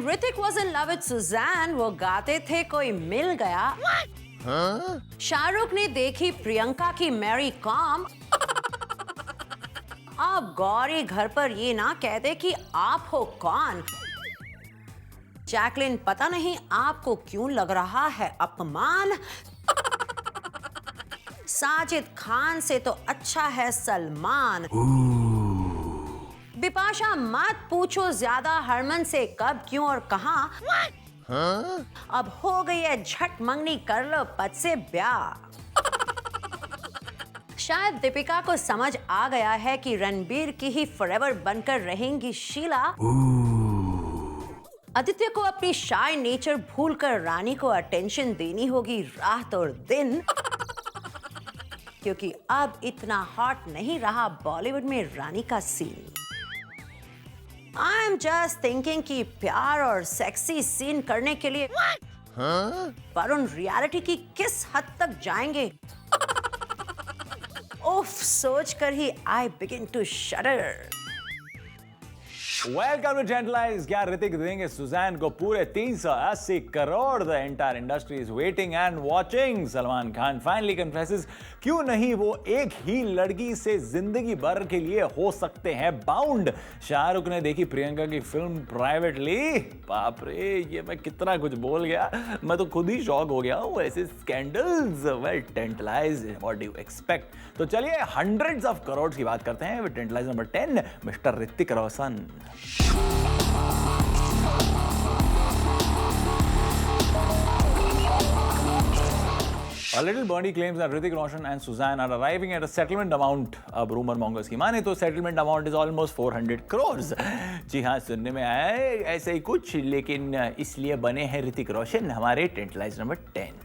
Hrithik was in love with Sussanne, वो गाते थे कोई मिल गया। शाहरुख ने देखी प्रियंका की मैरी कॉम। अब गौरी घर पर ये ना कहते कि आप हो कौन। जैकलिन पता नहीं आपको क्यों लग रहा है अपमान। साजिद खान से तो अच्छा है सलमान। बिपाशा मत पूछो ज्यादा हरमन से कब क्यों और कहां। अब हो गई है झट मंगनी, कर लो पद से ब्याह। शायद दीपिका को समझ आ गया है कि रणबीर की ही फॉरएवर बनकर रहेंगी शीला। आदित्य को अपनी शाय नेचर भूलकर रानी को अटेंशन देनी होगी रात और दिन। क्योंकि अब इतना हॉट नहीं रहा बॉलीवुड में रानी का scene. I am just thinking कि प्यार और सेक्सी सीन करने के लिए वरुण रियलिटी की किस हद तक जाएंगे। उफ, सोचकर ही I begin to shudder. Welcome to tantalize. क्या ऋतिक देंगे सुजैन को पूरे 380 crore? The entire industry is waiting and watching. Salman Khan finally confesses क्यों नहीं वो एक ही लड़की से जिंदगी भर के लिए हो सकते हैं बाउंड। शाहरुख ने देखी प्रियंका की फिल्म प्राइवेटली। बाप रे, ये मैं कितना कुछ बोल गया, मैं तो खुद ही शॉक हो गया हूं। ऐसे scandals, well tantalize, what do you expect. तो चलिए हंड्रेड्स ऑफ करोड़ की बात करते हैं। Tantalize number 10, mister Hrithik Roshan. A little birdie claims that Hrithik Roshan and Suzanne are arriving at a settlement amount. अब rumor mongers की माने तो settlement amount is almost 400 crores. जी हाँ, सुनने में आया है ऐसे ही कुछ, लेकिन इसलिए बने हैं ऋतिक रोशन हमारे tantalize number 10।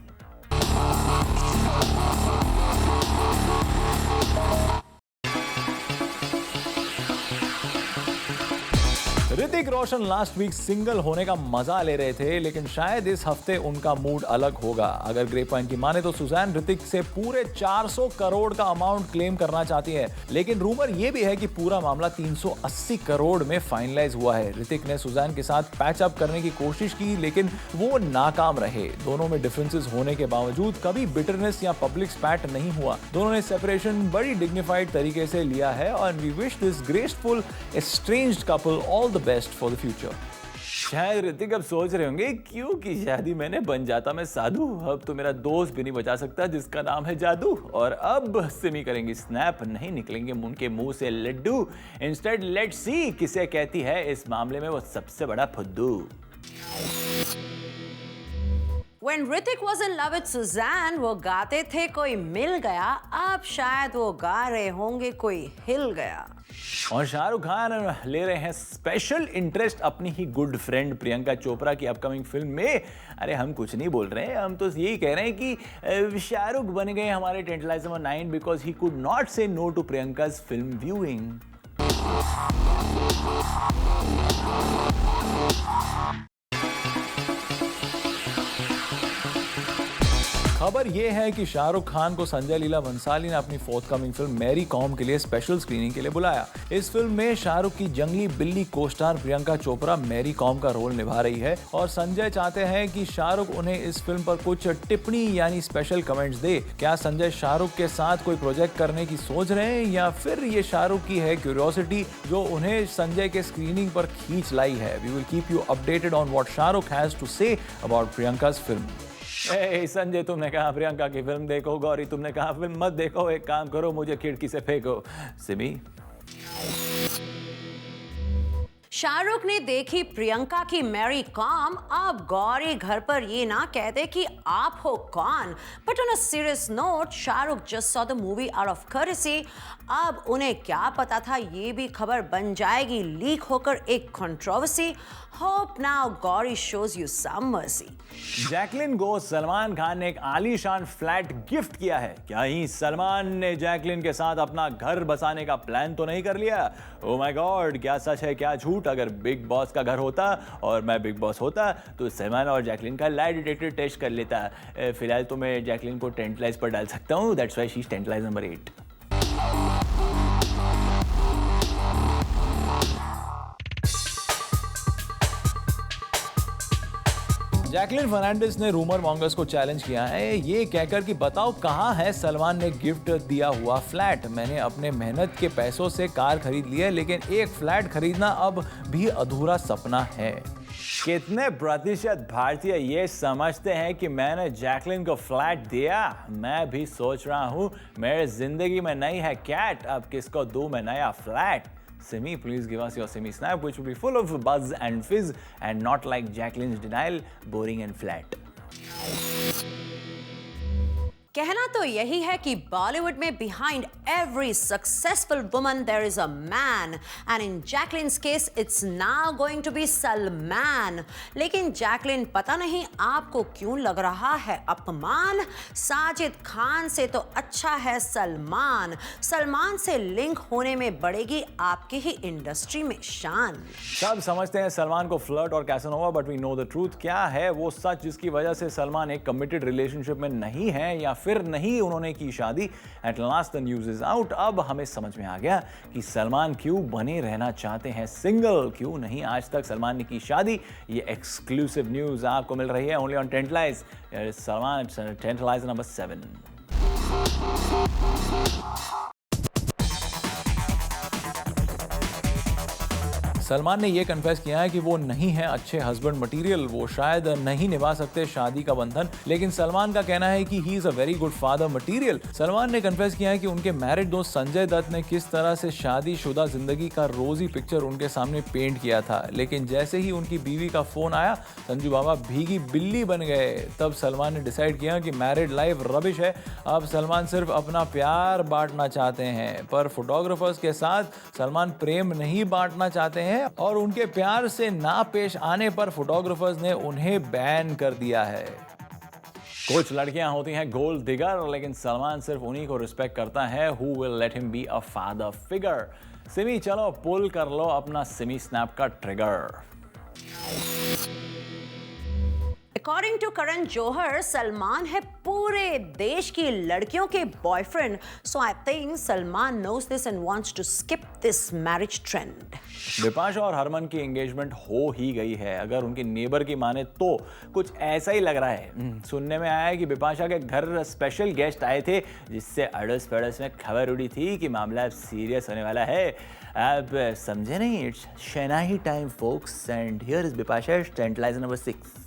Hrithik Roshan last week single होने का मजा ले रहे थे, लेकिन शायद इस हफ्ते उनका मूड अलग होगा। अगर ग्रेपवाइन की माने तो सुजैन ऋतिक से पूरे 400 करोड़ का अमाउंट क्लेम करना चाहती है, लेकिन रूमर यह भी है कि पूरा मामला 380 करोड़ में फाइनलाइज हुआ है। ऋतिक ने सुजैन के साथ पैच अप करने की कोशिश की, लेकिन वो नाकाम रहे। दोनों में डिफरेंसेस होने के बावजूद कभी बिटरनेस या पब्लिक स्पैट नहीं हुआ। दोनों ने सेपरेशन बड़ी डिग्निफाइड तरीके से लिया है और we wish this graceful estranged couple all the best for the future. शायद ऋतिक अब सोच रहे होंगे क्यों की शादी मैंने, बन जाता मैं साधु। अब तो मेरा दोस्त भी नहीं बचा सकता जिसका नाम है जादू। और अब सिमी करेंगी स्नैप, नहीं निकलेंगे उनके मुंह से लड्डू। इंस्टेड लेट्स सी किसे कहती है इस मामले में वो सबसे बड़ा फुद्दू। When Hrithik was in love with Suzanne, वो गाते थे कोई मिल गया। अब शायद वो गा रहे होंगे कोई हिल गया। और शाहरुख खान ले रहे हैं स्पेशल इंटरेस्ट अपनी ही गुड फ्रेंड प्रियंका चोपड़ा की अपकमिंग फिल्म में। अरे हम कुछ नहीं बोल रहे हैं, हम तो यही कह रहे हैं कि शाहरुख बन गए हमारे tantalize number 9 because he could not say no to Priyanka's film viewing. खबर यह है कि शाहरुख खान को संजय लीला भंसाली ने अपनी फोर्थकमिंग फिल्म मैरी कॉम के लिए स्पेशल स्क्रीनिंग के लिए बुलाया। इस फिल्म में शाहरुख की जंगली बिल्ली को-स्टार प्रियंका चोपड़ा मैरी कॉम का रोल निभा रही है और संजय चाहते हैं कि शाहरुख उन्हें इस फिल्म पर कुछ टिप्पणी यानी स्पेशल कमेंट्स दे। क्या संजय शाहरुख के साथ कोई प्रोजेक्ट करने की सोच रहे हैं या फिर ये शाहरुख की है क्यूरियोसिटी जो उन्हें संजय के स्क्रीनिंग पर खींच लाई है? We will keep you updated on what Shahrukh has to say about Priyanka's film. Sanjay तुमने कहा प्रियंका की फिल्म देखो, गौरी तुमने कहा फिल्म मत देखो, एक काम करो मुझे खिड़की से फेंको। सिमी शाहरुख ने देखी प्रियंका की मैरी कॉम, अब गौरी घर पर ये ना कहते कि आप हो कौन। But on a serious note, Shahrukh just saw the movie out of courtesy. अब उन्हें क्या पता था ये भी खबर बन जाएगी लीक होकर एक controversy. Hope now Gauri shows you some mercy. Jacqueline को सलमान खान ने एक आलीशान फ्लैट गिफ्ट किया है। क्या ही सलमान ने जैकलिन के साथ अपना घर बसाने का प्लान तो नहीं कर लिया? ओह माय गॉड, क्या सच है क्या झूठ? अगर बिग बॉस का घर होता और मैं बिग बॉस होता तो सलमान और जैकलिन का लाई डिटेक्टर टेस्ट कर लेता। फिलहाल तो मैं जैकलिन को टेंटलाइज पर डाल सकता हूँ, that's why she is tantalize number 8। Jacqueline Fernandez ने रूमर मॉन्गर्स को चैलेंज किया है, ये कहकर कि बताओ कहां है सलमान ने गिफ्ट दिया हुआ फ्लैट। मैंने अपने मेहनत के पैसों से कार खरीद ली है, लेकिन एक फ्लैट खरीदना अब भी अधूरा सपना है। कितने प्रतिशत भारतीय ये समझते हैं कि मैंने जैकलिन को फ्लैट दिया? मैं भी सोच रहा हूं, मेरे जिंदगी में नहीं है कैट, अब किसको दूं मैं नया flat? Simi, please give us your Simi snap, which will be full of buzz and fizz and not like Jacqueline's denial, boring and flat. कहना तो यही है कि बॉलीवुड में behind every successful woman there is a man, and in Jacqueline's case it's now going to be Salman. लेकिन जैकलिन, पता नहीं आपको क्यों लग रहा है अपमान? साजिद खान से तो अच्छा है सलमान। सलमान से लिंक होने में बढ़ेगी आपकी ही इंडस्ट्री में शान। सब समझते हैं सलमान को फ्लर्ट और casanova, but we know the truth. क्या है वो सच जिसकी वजह से सलमान एक कमिटेड रिलेशनशिप में नहीं है या फिर नहीं उन्होंने की शादी? At last the news is out. अब हमें समझ में आ गया कि सलमान क्यों बने रहना चाहते हैं सिंगल, क्यों नहीं आज तक सलमान ने की शादी। ये एक्सक्लूसिव न्यूज आपको मिल रही है only on tantalize. Salman tantalize number 7। Salman ने यह कन्फेस किया है कि वो नहीं है अच्छे हस्बैंड मटेरियल, वो शायद नहीं निभा सकते शादी का बंधन, लेकिन सलमान का कहना है कि he is a very good father material. Salman ने कन्फेस किया है कि उनके मैरिड दोस्त संजय दत्त ने किस तरह से शादीशुदा जिंदगी का रोजी पिक्चर उनके सामने पेंट किया था, लेकिन जैसे ही उनकी बीवी का फोन आया संजू बाबा भीगी बिल्ली बन गए। तब सलमान ने डिसाइड किया कि मैरिड लाइफ रबिश है, अब सलमान सिर्फ अपना प्यार बांटना चाहते हैं। पर फोटोग्राफर्स के साथ सलमान प्रेम नहीं बांटना चाहते हैं और उनके प्यार से ना पेश आने पर फोटोग्राफर्स ने उन्हें बैन कर दिया है। कुछ लड़कियां होती हैं गोल्ड डिगर, लेकिन सलमान सिर्फ उन्हीं को रिस्पेक्ट करता है who will let him be a father figure. Simi, चलो पुल कर लो अपना सिमी स्नैप का trigger. According to Karan Johar, Salman है पूरे देश की लड़कियों के boyfriend. So I think Salman knows this and wants to skip this marriage trend. Bipasha और हरमन की एंगेजमेंट हो ही गई है। अगर उनके नेबर की माने तो कुछ ऐसा ही लग रहा है। सुनने में आया है कि बिपाशा के घर स्पेशल गेस्ट आए थे, जिससे अड़ोस पड़ोस में खबर उड़ी थी कि मामला सीरियस होने वाला है। अब समझे नहीं? इट्स शनाही time folks and here is Bipasha tantalize number 6।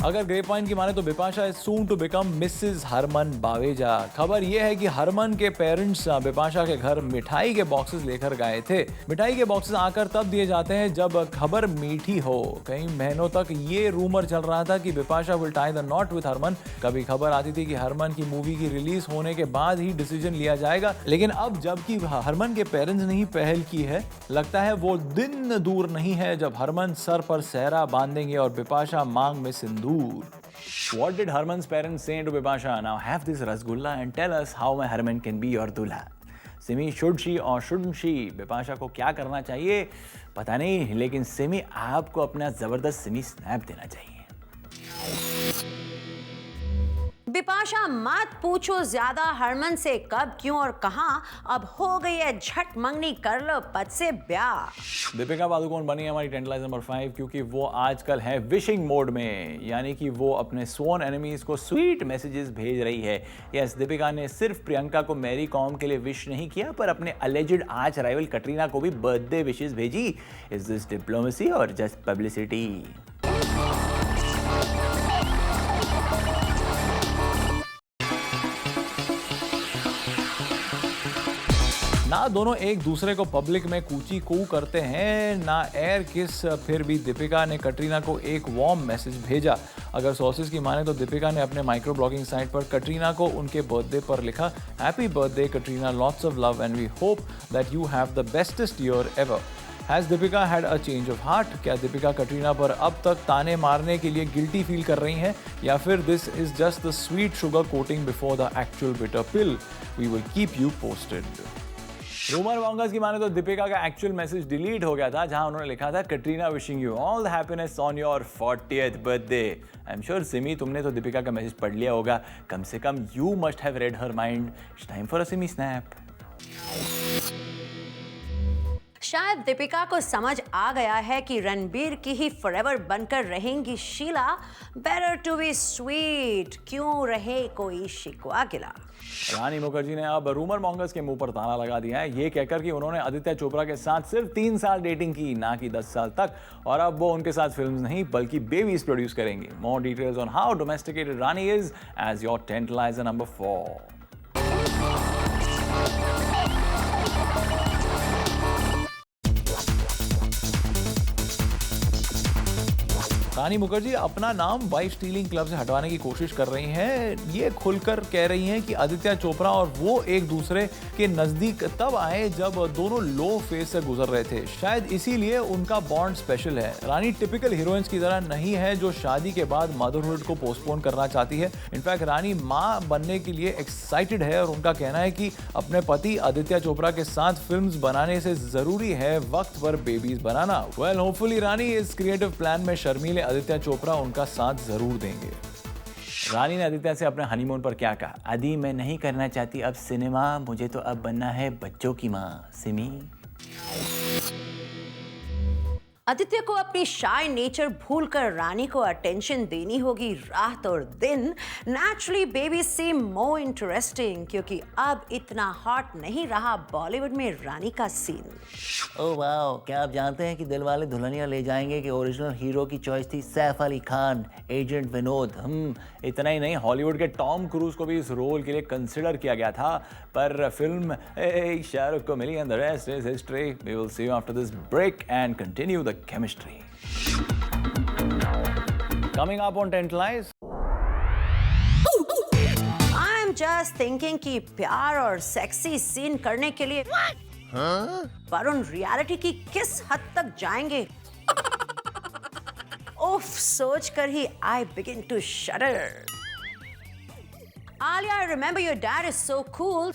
अगर ग्रेप वाइन की माने तो Bipasha is soon to become Mrs Harman Baweja. खबर यह है कि हरमन के पेरेंट्स बिपाशा के घर मिठाई के बॉक्सेस लेकर गए थे। मिठाई के बॉक्सेस आकर तब दिए जाते हैं जब खबर मीठी हो। कई महीनों तक ये रूमर चल रहा था कि Bipasha will tie the knot with Harman. कभी खबर आती थी कि हरमन की मूवी की रिलीज होने के बाद ही डिसीजन लिया जाएगा, लेकिन अब जबकि हरमन के पेरेंट्स ने ही पहल की है, लगता है वो दिन दूर नहीं है जब हरमन सर पर सहरा बांधेंगे और बिपाशा मांग में सिंदूर। What did Harman's parents say to Bipasha? Now have this rasgulla and tell us how my Harman can be your दूल्हा। Simi, should she or shouldn't she? Bipasha को क्या करना चाहिए पता नहीं, लेकिन सिमी आपको अपना जबरदस्त सिमी स्नैप देना चाहिए। बिपाशा, मत पूछो ज्यादा हरमन से कब, क्यों और कहां। अब हो गई है झट मंगनी, कर लो पद से ब्याह। दीपिका पादुकोण बनी है हमारी टेंटलाइज नंबर 5 क्योंकि वो आजकल है विशिंग मोड में, यानी कि वो अपने स्वॉन एनिमीज को स्वीट मैसेजेस भेज रही है। यस, दीपिका ने सिर्फ प्रियंका को मैरी कॉम के लिए विश नहीं किया, पर अपने अलेज्ड आर्च राइवल कटरीना को भी बर्थडे विशेस भेजी। इज दिस डिप्लोमेसी और जस्ट पब्लिसिटी? ना दोनों एक दूसरे को पब्लिक में कूची कू करते हैं, ना एयर किस। फिर भी दीपिका ने कटरीना को एक वार्म मैसेज भेजा। अगर सोर्सेज की माने तो दीपिका ने अपने माइक्रो ब्लॉगिंग साइट पर कटरीना को उनके बर्थडे पर लिखा, happy birthday Katrina, lots of love and we hope that you have the bestest year ever. Has Deepika had a change of heart? क्या दीपिका कटरीना पर अब तक ताने मारने के लिए गिल्टी फील कर रही हैं, या फिर this is just the sweet sugar coating before the actual bitter pill? We will keep you posted. Rumour mongers की माने तो दीपिका का एक्चुअल मैसेज डिलीट हो गया था, जहां उन्होंने लिखा था, Katrina wishing you all the happiness on your 40th birthday. I am sure Simi तुमने तो दीपिका का मैसेज पढ़ लिया होगा, कम से कम you must have read her mind. It's time for a Simi snap. शायद दीपिका को समझ आ गया है कि रणबीर की ही फॉरएवर बनकर रहेंगी Sheila. Better to be sweet, क्यों रहे कोई शिकवा गिला। रानी मुखर्जी ने अब रूमर मॉन्गर्स के मुंह पर ताला लगा दिया है, ये कहकर कि उन्होंने आदित्य चोपड़ा के साथ सिर्फ 3 साल डेटिंग की, ना कि 10 साल तक, और अब वो उनके साथ फिल्म्स नहीं बल्कि बेबीज प्रोड्यूस करेंगी। More details on how domesticated Rani is as your tantalizer number 4। Rani Mukherjee अपना नाम वाइफ स्टीलिंग क्लब से हटवाने की कोशिश कर रही हैं। ये खुलकर कह रही हैं कि आदित्य चोपड़ा और वो एक दूसरे के नजदीक तब आए जब दोनों लो फेज से गुजर रहे थे, शायद इसीलिए उनका बॉन्ड स्पेशल है। रानी टिपिकल हीरोइंस की तरह नहीं है जो शादी के बाद मदरहुड को पोस्टपोन करना चाहती है। इनफैक्ट रानी मां बनने के लिए एक्साइटेड है और उनका कहना है कि अपने पति आदित्य चोपड़ा के साथ फिल्म्स बनाने से जरूरी है वक्त पर बेबीज बनाना। वेल, होपफुली रानी इस क्रिएटिव प्लान में शर्मीले आदित्य चोपड़ा उनका साथ जरूर देंगे। रानी ने आदित्य से अपने हनीमून पर क्या कहा, आदि मैं नहीं करना चाहती अब सिनेमा, मुझे तो अब बनना है बच्चों की माँ। सिमी आदित्य को अपनी शाय नेचर भूलकर रानी को अटेंशन देनी होगी रात और दिन। नेचुरली बेबी सीम मोर इंटरेस्टिंग, क्योंकि अब इतना हॉट नहीं रहा बॉलीवुड में रानी का सीन। ओह वाह, क्या आप जानते हैं कि दिलवाले दुल्हनिया ले जाएंगे कि ओरिजिनल हीरो की चॉइस थी सैफ अली खान, एजेंट विनोद। इतना ही नहीं, हॉलीवुड के टॉम क्रूज को भी इस रोल के लिए कंसिडर किया गया था, पर फिल्म शाहरुख को मिली and the rest is history. We will see you after this break and continue the chemistry. Coming up on Tantalize. I'm just thinking कि प्यार और सेक्सी सीन करने के लिए वरुण रियलिटी की किस हद तक जाएंगे। उफ, सोच कर ही I begin to shudder. Alia, I remember your dad is so cool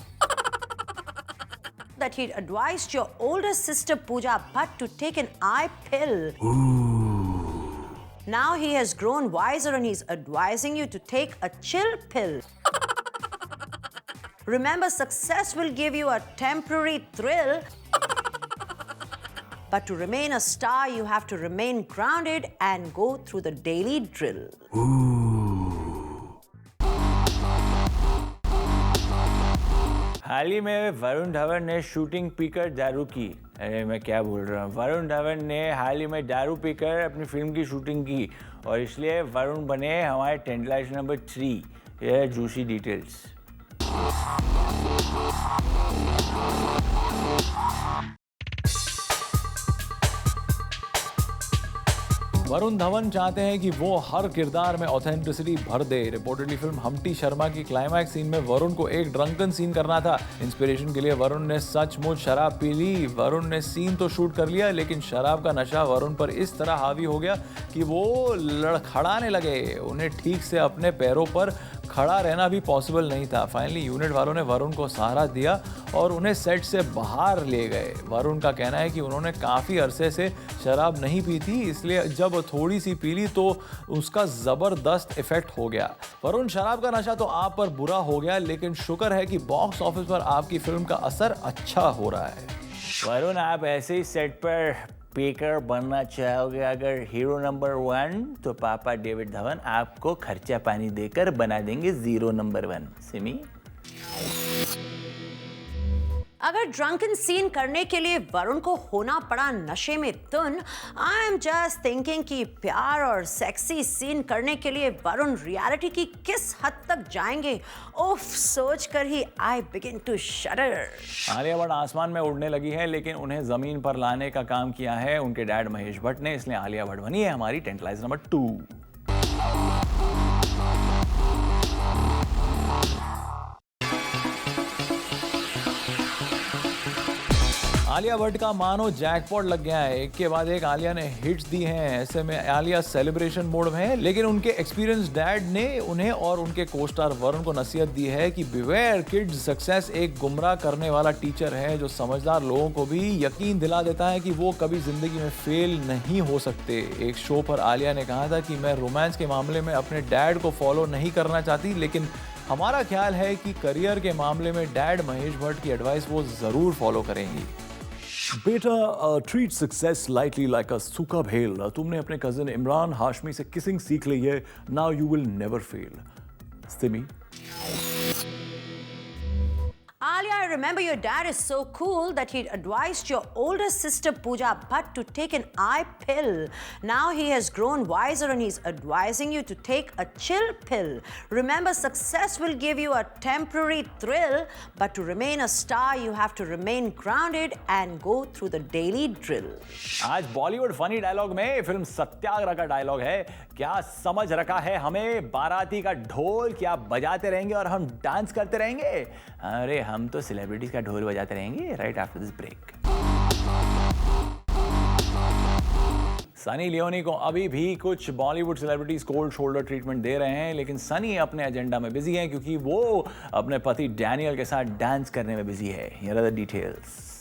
that he'd advised your older sister Pooja Bhatt to take an eye pill. Now he has grown wiser and he's advising you to take a chill pill. Remember, success will give you a temporary thrill. But to remain a star, you have to remain grounded and go through the daily drill. हाल ही में वरुण धवन ने shooting पीकर दारू की। अरे मैं क्या बोल रहा हूँ, वरुण धवन ने हाल ही में दारू पीकर अपनी फिल्म की शूटिंग की और इसलिए वरुण बने हमारे टेंटलाइजर नंबर 3। ये है जूसी डिटेल्स। वरुण धवन चाहते हैं कि वो हर किरदार में ऑथेंटिसिटी भर दे। रिपोर्टेडली फिल्म हम्टी शर्मा की क्लाइमैक्स सीन में वरुण को एक ड्रंकन सीन करना था। इंस्पिरेशन के लिए वरुण ने सचमुच शराब पी ली। वरुण ने सीन तो शूट कर लिया, लेकिन शराब का नशा वरुण पर इस तरह हावी हो गया कि वो लड़खड़ाने लगे। उन्हें ठीक से अपने पैरों पर खड़ा रहना भी पॉसिबल नहीं था। फाइनली यूनिट वालों ने वरुण को सहारा दिया और उन्हें सेट से बाहर ले गए। वरुण का कहना है कि उन्होंने काफ़ी अरसे से शराब नहीं पी थी, इसलिए जब थोड़ी सी पी ली तो उसका ज़बरदस्त इफेक्ट हो गया। वरुण, शराब का नशा तो आप पर बुरा हो गया, लेकिन शुक्र है कि बॉक्स ऑफिस पर आपकी फिल्म का असर अच्छा हो रहा है। वरुण, आप ऐसे ही सेट पर पीकर बनना चाहोगे अगर हीरो नंबर 1, तो पापा डेविड धवन आपको खर्चा पानी देकर बना देंगे 0 नंबर 1। सिमी अगर ड्रंकन सीन करने के लिए वरुण को होना पड़ा नशे में धुन, आई एम जस्ट थिंकिंग कि प्यार और सेक्सी सीन करने के लिए वरुण रियलिटी की किस हद तक जाएंगे। उफ, सोचकर ही I begin to shudder. Alia Bhatt आसमान में उड़ने लगी है, लेकिन उन्हें जमीन पर लाने का काम किया है उनके डैड महेश भट्ट ने, इसलिए आलिया भट्ट बनी है हमारी टेंटलाइज नंबर 2। आलिया भट्ट का मानो जैकपॉट लग गया है, एक के बाद एक आलिया ने हिट्स दी हैं। ऐसे में आलिया सेलिब्रेशन मोड में है, लेकिन उनके एक्सपीरियंस डैड ने उन्हें और उनके को-स्टार वरुण को नसीहत दी है कि बिवेयर किड्स, सक्सेस एक गुमराह करने वाला टीचर है जो समझदार लोगों को भी यकीन दिला देता है कि वो कभी जिंदगी में फेल नहीं हो सकते। एक शो पर आलिया ने कहा था कि मैं रोमांस के मामले में अपने डैड को फॉलो नहीं करना चाहती, लेकिन हमारा ख्याल है कि करियर के मामले में डैड महेश भट्ट की एडवाइस वो जरूर फॉलो करेंगी। बेटा, ट्रीट सक्सेस लाइटली लाइक अ सूखा भेल। तुमने अपने कजिन इमरान हाशमी से किसिंग सीख ली है, now you will never fail. Simi. Alia, I remember your dad is so cool that he advised your older sister Pooja Bhatt to take an eye pill. Now he has grown wiser and he's advising you to take a chill pill. Remember, success will give you a temporary thrill, but to remain a star, you have to remain grounded and go through the daily drill. आज Bollywood funny dialogue में film सत्याग्रह का dialogue है। क्या समझ रखा है हमें बाराती का ढोल, क्या बजाते रहेंगे और हम डांस करते रहेंगे? अरे हम तो सेलिब्रिटीज का ढोल बजाते रहेंगे right after this break. Sunny Leone को अभी भी कुछ Bollywood celebrities cold shoulder treatment दे रहे हैं, लेकिन सनी अपने एजेंडा में बिजी है क्योंकि वो अपने पति डैनियल के साथ डांस करने में बिजी है। Here are the details.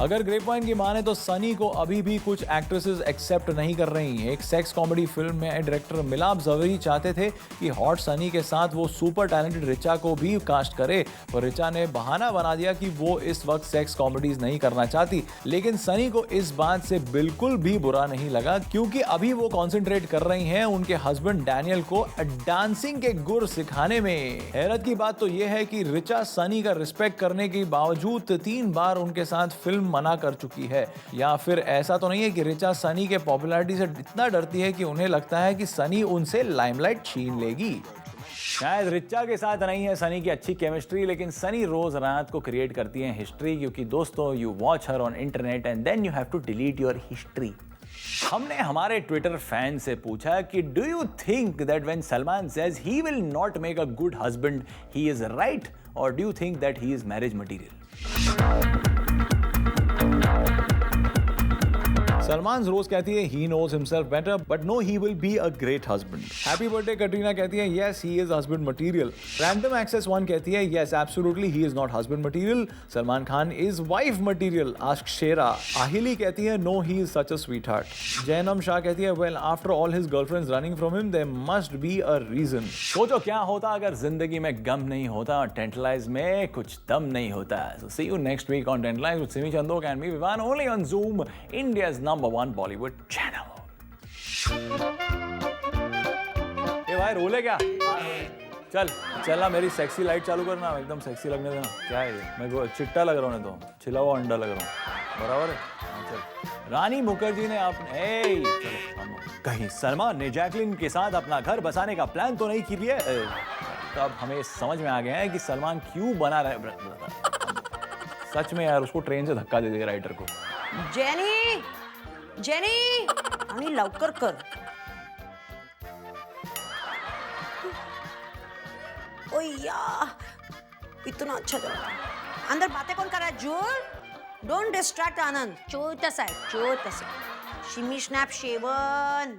अगर ग्रेपवाइन की माने तो सनी को अभी भी कुछ एक्ट्रेसेस एक्सेप्ट नहीं कर रही हैं। एक सेक्स कॉमेडी फिल्म में डायरेक्टर मिलाप जवेरी चाहते थे कि हॉट सनी के साथ वो सुपर टैलेंटेड रिचा को भी कास्ट करे, पर रिचा ने बहाना बना दिया कि वो इस वक्त सेक्स कॉमेडीज नहीं करना चाहती। लेकिन सनी को इस बात से बिल्कुल भी बुरा नहीं लगा, क्योंकि अभी वो कॉन्सेंट्रेट कर रही हैं उनके हस्बैंड डैनियल को डांसिंग के गुर सिखाने में। हैरत की बात तो यह है कि रिचा सनी का रिस्पेक्ट करने के बावजूद 3 बार उनके साथ फिल्म मना कर चुकी है। या फिर ऐसा तो नहीं है कि रिचा सनी के पॉपुलैरिटी से इतना डरती है कि उन्हें लगता है कि सनी उनसे लाइमलाइट छीन लेगी। शायद रिचा के साथ नहीं है सनी की अच्छी केमिस्ट्री, लेकिन सनी रोज रात को क्रिएट करती है हिस्ट्री, क्योंकि दोस्तों you watch her on internet and then you have to delete your history. हमने हमारे ट्विटर फैन से पूछा कि do you think that when Salman says he will not make a good husband he is right, और do you think that he is marriage material? Salman रोज कहती है he knows himself better, but no, he will be a great husband. Happy birthday Katrina कहती है yes, he is husband material. Random Access 1 कहती है yes, absolutely he is not husband material. Salman Khan is wife material. Ask शेरा. आहिली कहती है no, he is such a sweetheart. Jainam Shah कहती है well, after all his girlfriends running from him, there must be a reason. सोचो क्या होता अगर जिंदगी में गम नहीं होता और टेंटलाइज में कुछ दम नहीं होता। So see you next week on Tantalize with Simi Chandok and me Vivan, only on Zoom, India's number one Bollywood channel. ये भाई रोले क्या? चल ना, मेरी सेक्सी लाइट चालू करना, एकदम सेक्सी लगने देना। क्या है ये? मैं चिट्टा लग रहा हूँ, तो छिला हुआ अंडा लग रहा हूँ, बराबर है? चल। रानी मुखर्जी ने अपने कहीं सलमान ने जैकलिन के साथ अपना घर बसाने का प्लान तो नहीं किया? तो अब हमें समझ में आ गया है कि सलमान क्यों बना रहे। सच में यार, उसको ट्रेन से धक्का दे देगा राइटर को। जेनी आणि लवकर कर। ओ यार, इतना अच्छा जगह। अंदर बातें कौन कर रहा है? जूल, डोंट डिस्ट्रैक्ट आनंद। चोर तसा है। शिमी स्नॅप शेवन।